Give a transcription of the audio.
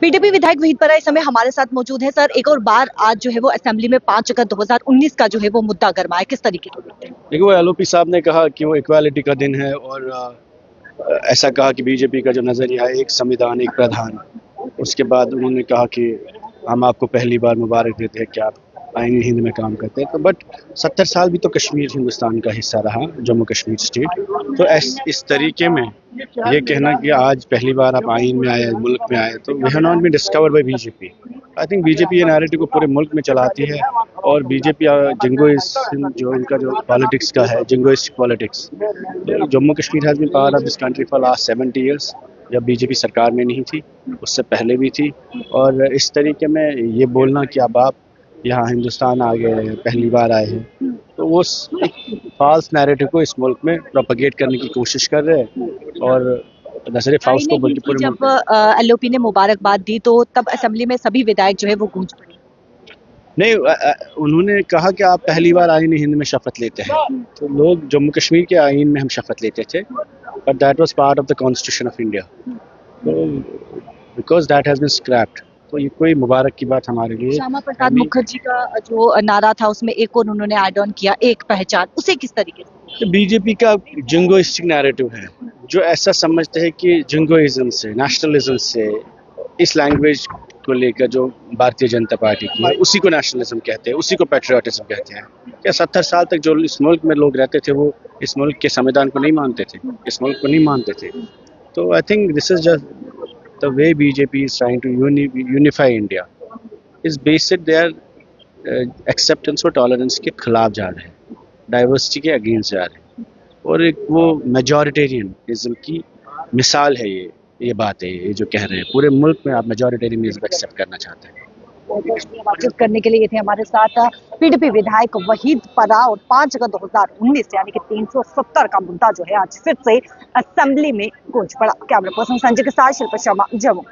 PDP विधायक वहीद परा इस समय हमारे साथ मौजूद है। सर, एक और बार आज जो है वो असेंबली में 5 अगस्त 2019 का जो है वो मुद्दा गरमाया, किस तरीके के मुद्दे? देखिए, वो एलओपी साहब ने कहा कि वो इक्वालिटी का दिन है और ऐसा कहा कि बीजेपी का जो नज़रिया है, एक संविधान एक प्रधान। उसके बाद उन्होंने कहा कि हम आपको पहली बार मुबारक देते हैं कि आप आईन हिंद में काम करते हैं। तो बट 70 साल भी तो कश्मीर हिंदुस्तान का हिस्सा रहा, जम्मू कश्मीर स्टेट। तो इस तरीके में ये कहना कि आज पहली बार आप आइन में आए, मुल्क में आए, तो we have not been discovered by BJP. I think BJP ये नैरेटिव को पूरे मुल्क में चलाती है और बीजेपी जिंगोइज्म जो इनका जो पॉलिटिक्स का है, जिंगोइस्ट पॉलिटिक्स। तो Jammu Kashmir has been part of this country for last 70 years. जब बीजेपी सरकार में नहीं थी, उससे पहले भी थी। और इस तरीके में ये बोलना कि अब आप यहाँ हिंदुस्तान आ गए, पहली बार आए हैं, तो वो एक फाल्स नैरेटिव को इस मुल्क में प्रोपेगेट करने की कोशिश कर रहे हैं। और न सिर्फ फाउस को बल्कि पूरे जब एलओपी ने मुबारकबाद दी तो तब असेंबली में सभी विधायक जो है वो गूंज पड़े। नहीं, उन्होंने कहा कि आप पहली बार आईन हिंद में शपथ लेते हैं। तो लोग जम्मू कश्मीर के आईन में हम शपथ लेते थे, but that was part of the constitution of India. तो because that has been scrapped, तो ये कोई मुबारक की बात हमारे लिए। श्यामा प्रसाद मुखर्जी का जो नारा था उसमें एक और उन्होंने ऐड ऑन किया, एक पहचान, उसे किस तरीके से? तो बीजेपी का जिंगोइस्टिक नैरेटिव है, जो ऐसा समझते हैं कि जिंगोइज्म से, नेशनलिज्म से, इस लैंग्वेज को लेकर जो भारतीय जनता पार्टी की है, उसी को नेशनलिज्म कहते हैं, उसी को पैट्रियोटिज्म कहते हैं। क्या 70 साल तक जो इस मुल्क में लोग रहते थे वो इस मुल्क के संविधान को नहीं मानते थे, इस मुल्क को नहीं मानते थे? तो I think this is just the way BJP is trying to unify India is based their acceptance और tolerance के खिलाफ जा रहे हैं, डाइवर्सिटी के अगेंस्ट जा रहे हैं। और एक वो मेजॉरिटेरियनिज्म की मिसाल है ये बात है, ये जो कह रहे हैं पूरे मुल्क में आप मेजॉरिटेरियनिज्म एक्सेप्ट करना चाहते हैं। बातचीत करने के लिए ये थे हमारे साथ पीडीपी विधायक वहीद परा। और 5 अगस्त 2019 यानी कि 370 का मुद्दा जो है आज फिर से असेंबली में गूंज पड़ा। कैमरा पर्सन संजय के साथ शिल्पा शर्मा, जम्मू।